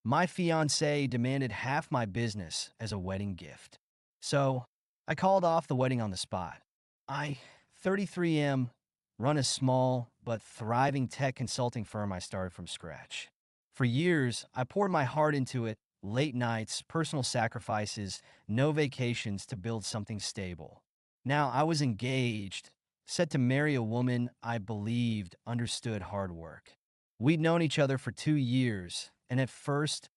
My fiancée demanded half my business as a wedding gift. So I called off the wedding on the spot. I, 33M, run a small but thriving tech consulting firm I started from scratch. For years, I poured my heart into it, late nights, personal sacrifices, no vacations to build something stable. Now I was engaged, set to marry a woman I believed understood hard work. We'd known each other for 2 years, and at first,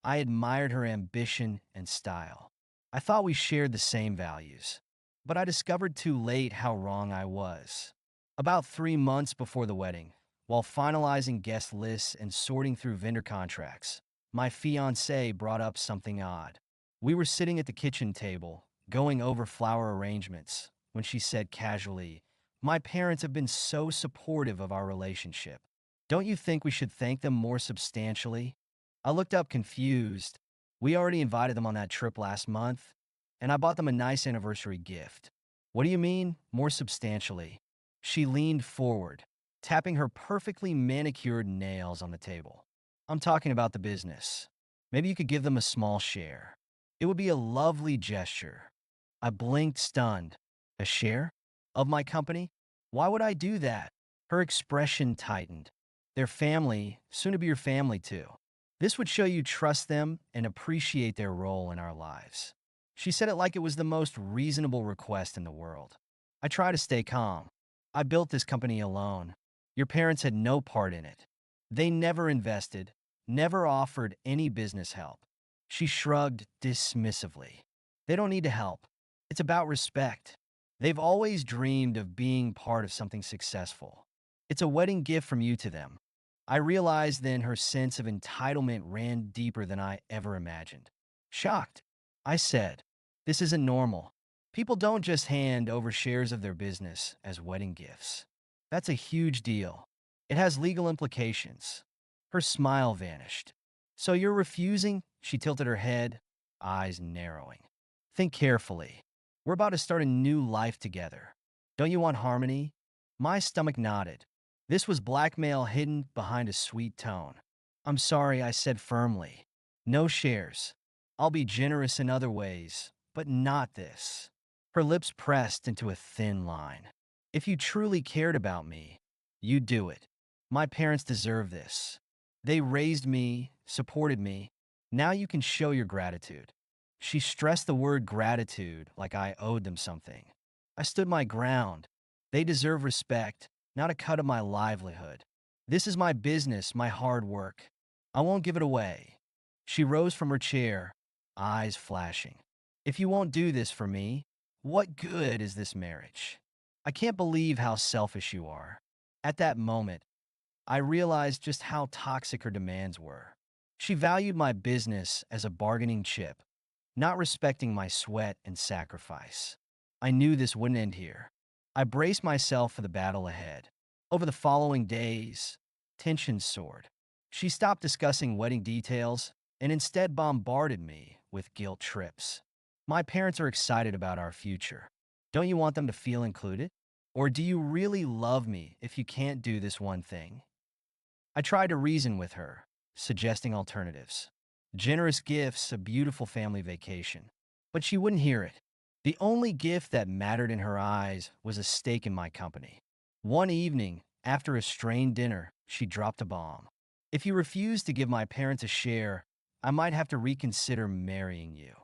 I admired her ambition and style. I thought we shared the same values. But I discovered too late how wrong I was. About 3 months before the wedding, while finalizing guest lists and sorting through vendor contracts, my fiancée brought up something odd. We were sitting at the kitchen table, going over flower arrangements, when she said casually, "My parents have been so supportive of our relationship. Don't you think we should thank them more substantially?" I looked up confused. We already invited them on that trip last month, and I bought them a nice anniversary gift. What do you mean, more substantially? She leaned forward, tapping her perfectly manicured nails on the table. I'm talking about the business. Maybe you could give them a small share. It would be a lovely gesture. I blinked, stunned. A share? Of my company? Why would I do that? Her expression tightened. Their family, soon to be your family too. This would show you trust them and appreciate their role in our lives. She said it like it was the most reasonable request in the world. I try to stay calm. I built this company alone. Your parents had no part in it. They never invested, never offered any business help. She shrugged dismissively. They don't need to help. It's about respect. They've always dreamed of being part of something successful. It's a wedding gift from you to them. I realized then her sense of entitlement ran deeper than I ever imagined. Shocked, I said, "This isn't normal. People don't just hand over shares of their business as wedding gifts. That's a huge deal. It has legal implications." Her smile vanished. "So you're refusing?" She tilted her head, eyes narrowing. "Think carefully. We're about to start a new life together. Don't you want harmony?" My stomach nodded. This was blackmail hidden behind a sweet tone. "I'm sorry," I said firmly. "No shares. I'll be generous in other ways, but not this." Her lips pressed into a thin line. "If you truly cared about me, you'd do it. My parents deserve this. They raised me, supported me. Now you can show your gratitude." She stressed the word gratitude like I owed them something. I stood my ground. They deserve respect, not a cut of my livelihood. This is my business, my hard work. I won't give it away. She rose from her chair, eyes flashing. "If you won't do this for me, what good is this marriage?" I can't believe how selfish you are. At that moment, I realized just how toxic her demands were. She valued my business as a bargaining chip, not respecting my sweat and sacrifice. I knew this wouldn't end here. I braced myself for the battle ahead. Over the following days, tension soared. She stopped discussing wedding details and instead bombarded me with guilt trips. "My parents are excited about our future. Don't you want them to feel included? Or do you really love me if you can't do this one thing?" I tried to reason with her, suggesting alternatives. Generous gifts, a beautiful family vacation. But she wouldn't hear it. The only gift that mattered in her eyes was a stake in my company. One evening, after a strained dinner, she dropped a bomb. "If you refuse to give my parents a share, I might have to reconsider marrying you."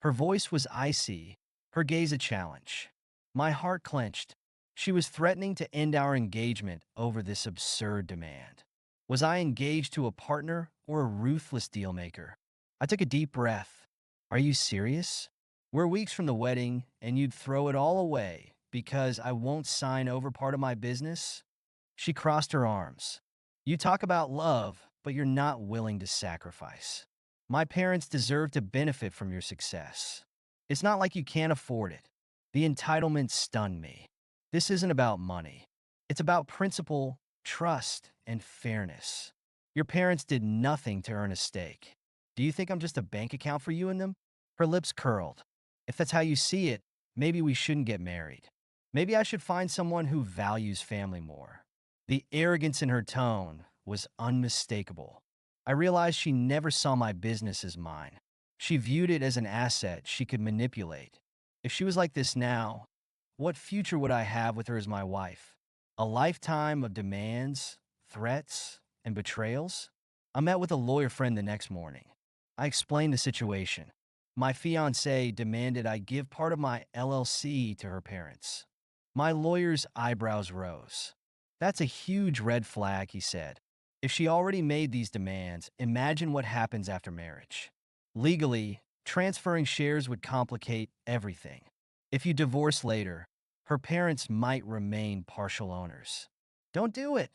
Her voice was icy, her gaze a challenge. My heart clenched. She was threatening to end our engagement over this absurd demand. Was I engaged to a partner or a ruthless dealmaker? I took a deep breath. "Are you serious? We're weeks from the wedding, and you'd throw it all away because I won't sign over part of my business?" She crossed her arms. "You talk about love, but you're not willing to sacrifice. My parents deserve to benefit from your success. It's not like you can't afford it." The entitlement stunned me. This isn't about money. It's about principle, trust, and fairness. Your parents did nothing to earn a stake. Do you think I'm just a bank account for you and them? Her lips curled. "If that's how you see it, maybe we shouldn't get married. Maybe I should find someone who values family more." The arrogance in her tone was unmistakable. I realized she never saw my business as mine. She viewed it as an asset she could manipulate. If she was like this now, what future would I have with her as my wife? A lifetime of demands, threats, and betrayals? I met with a lawyer friend the next morning. I explained the situation. My fiance demanded I give part of my LLC to her parents. My lawyer's eyebrows rose. That's a huge red flag, he said. If she already made these demands, imagine what happens after marriage. Legally, transferring shares would complicate everything. If you divorce later, her parents might remain partial owners. Don't do it.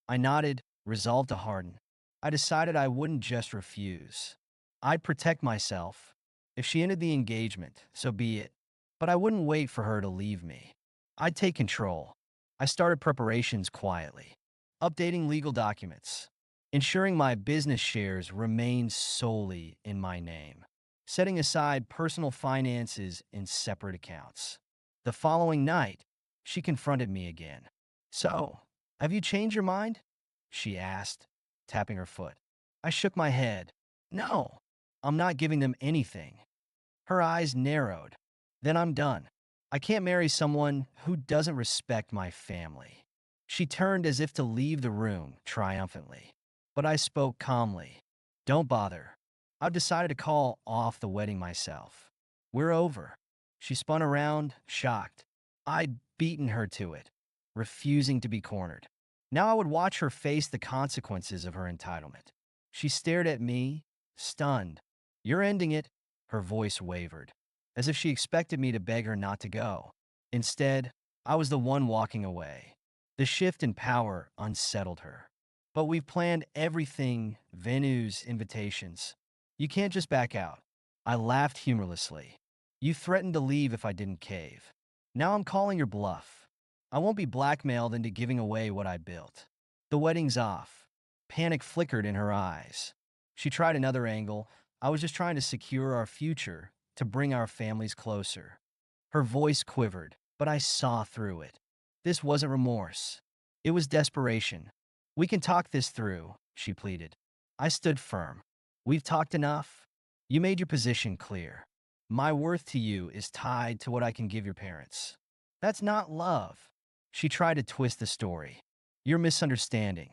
I nodded, resolved to harden. I decided I wouldn't just refuse. I'd protect myself. If she ended the engagement, so be it. But I wouldn't wait for her to leave me. I'd take control. I started preparations quietly, updating legal documents, ensuring my business shares remained solely in my name, setting aside personal finances in separate accounts. The following night, she confronted me again. So, have you changed your mind? She asked, tapping her foot. I shook my head. No, I'm not giving them anything. Her eyes narrowed. Then I'm done. I can't marry someone who doesn't respect my family. She turned as if to leave the room triumphantly. But I spoke calmly. Don't bother. I've decided to call off the wedding myself. We're over. She spun around, shocked. I'd beaten her to it, refusing to be cornered. Now I would watch her face the consequences of her entitlement. She stared at me, stunned. You're ending it. Her voice wavered, as if she expected me to beg her not to go. Instead, I was the one walking away. The shift in power unsettled her. But we've planned everything, venues, invitations. You can't just back out. I laughed humorlessly. You threatened to leave if I didn't cave. Now I'm calling your bluff. I won't be blackmailed into giving away what I built. The wedding's off. Panic flickered in her eyes. She tried another angle. I was just trying to secure our future, to bring our families closer. Her voice quivered, but I saw through it. This wasn't remorse. It was desperation. We can talk this through, she pleaded. I stood firm. We've talked enough. You made your position clear. My worth to you is tied to what I can give your parents. That's not love. She tried to twist the story. You're misunderstanding.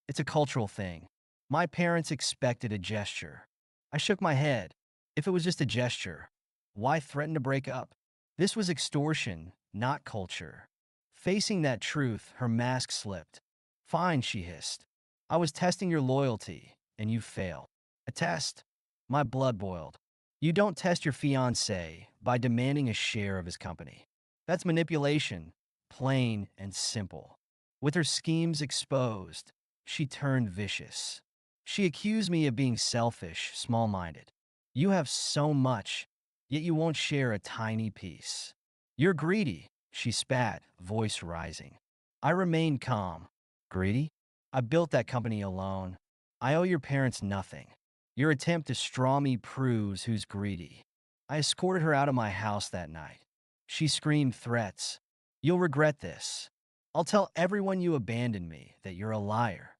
It's a cultural thing. My parents expected a gesture. I shook my head. If it was just a gesture, why threaten to break up? This was extortion, not culture. Facing that truth, her mask slipped. Fine, she hissed. I was testing your loyalty, and you failed. A test? My blood boiled. You don't test your fiancé by demanding a share of his company. That's manipulation, plain and simple. With her schemes exposed, she turned vicious. She accused me of being selfish, small-minded. You have so much, yet you won't share a tiny piece. You're greedy, she spat, voice rising. I remained calm. Greedy? I built that company alone. I owe your parents nothing. Your attempt to straw me proves who's greedy. I escorted her out of my house that night. She screamed threats. You'll regret this. I'll tell everyone you abandoned me that you're a liar.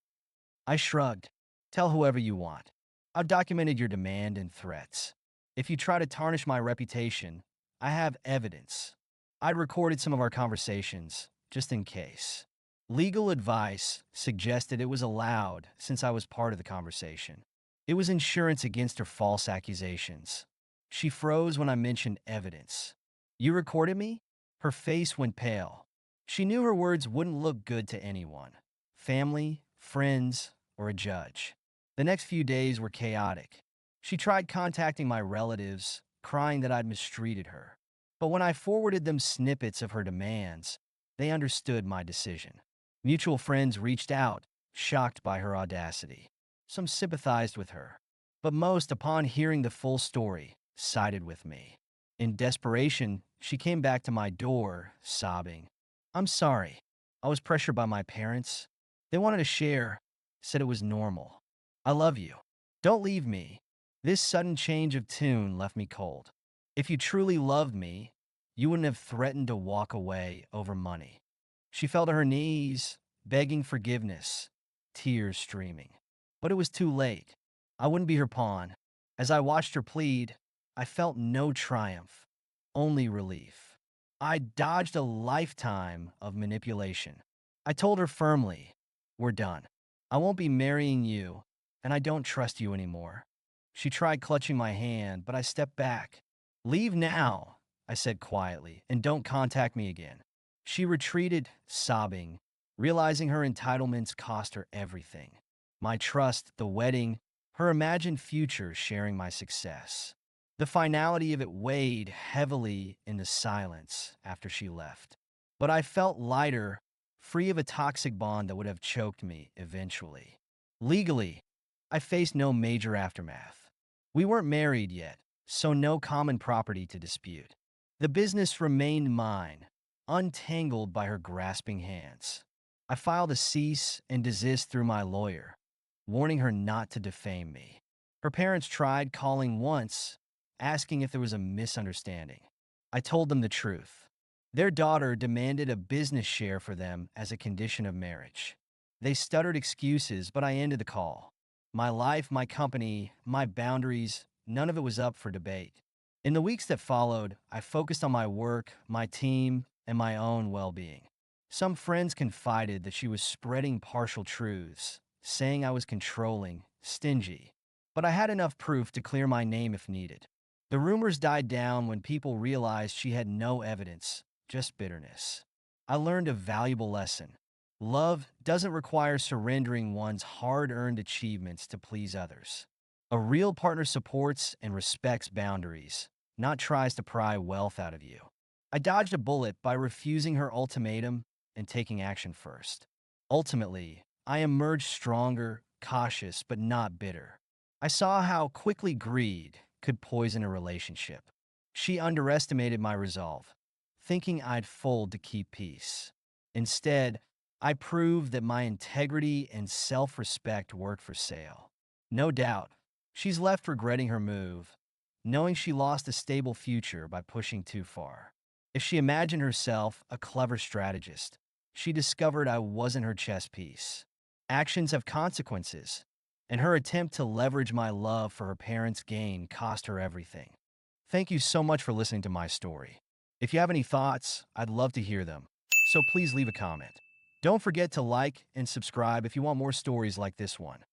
I shrugged. Tell whoever you want. I've documented your demand and threats. If you try to tarnish my reputation, I have evidence. I'd recorded some of our conversations, just in case. Legal advice suggested it was allowed since I was part of the conversation. It was insurance against her false accusations. She froze when I mentioned evidence. You recorded me? Her face went pale. She knew her words wouldn't look good to anyone. Family, friends, or a judge. The next few days were chaotic. She tried contacting my relatives, crying that I'd mistreated her. But when I forwarded them snippets of her demands, they understood my decision. Mutual friends reached out, shocked by her audacity. Some sympathized with her, but most, upon hearing the full story, sided with me. In desperation, she came back to my door, sobbing. I'm sorry. I was pressured by my parents. They wanted to share, said it was normal. I love you. Don't leave me. This sudden change of tune left me cold. If you truly loved me, you wouldn't have threatened to walk away over money. She fell to her knees, begging forgiveness, tears streaming. But it was too late. I wouldn't be her pawn. As I watched her plead, I felt no triumph, only relief. I dodged a lifetime of manipulation. I told her firmly, "We're done. I won't be marrying you, and I don't trust you anymore." She tried clutching my hand, but I stepped back. "Leave now," I said quietly, "and don't contact me again." She retreated, sobbing, realizing her entitlements cost her everything. My trust, the wedding, her imagined future sharing my success. The finality of it weighed heavily in the silence after she left. But I felt lighter, free of a toxic bond that would have choked me eventually. Legally, I faced no major aftermath. We weren't married yet, so no common property to dispute. The business remained mine, untangled by her grasping hands. I filed a cease and desist through my lawyer, warning her not to defame me. Her parents tried calling once, asking if there was a misunderstanding. I told them the truth. Their daughter demanded a business share for them as a condition of marriage. They stuttered excuses, but I ended the call. My life, my company, my boundaries, none of it was up for debate. In the weeks that followed, I focused on my work, my team, and my own well-being. Some friends confided that she was spreading partial truths, saying I was controlling, stingy. But I had enough proof to clear my name if needed. The rumors died down when people realized she had no evidence, just bitterness. I learned a valuable lesson. Love doesn't require surrendering one's hard-earned achievements to please others. A real partner supports and respects boundaries, not tries to pry wealth out of you. I dodged a bullet by refusing her ultimatum and taking action first. Ultimately, I emerged stronger, cautious, but not bitter. I saw how quickly greed could poison a relationship. She underestimated my resolve, thinking I'd fold to keep peace. Instead, I proved that my integrity and self-respect weren't for sale. No doubt, she's left regretting her move, knowing she lost a stable future by pushing too far. If she imagined herself a clever strategist, she discovered I wasn't her chess piece. Actions have consequences, and her attempt to leverage my love for her parents' gain cost her everything. Thank you so much for listening to my story. If you have any thoughts, I'd love to hear them, so please leave a comment. Don't forget to like and subscribe if you want more stories like this one.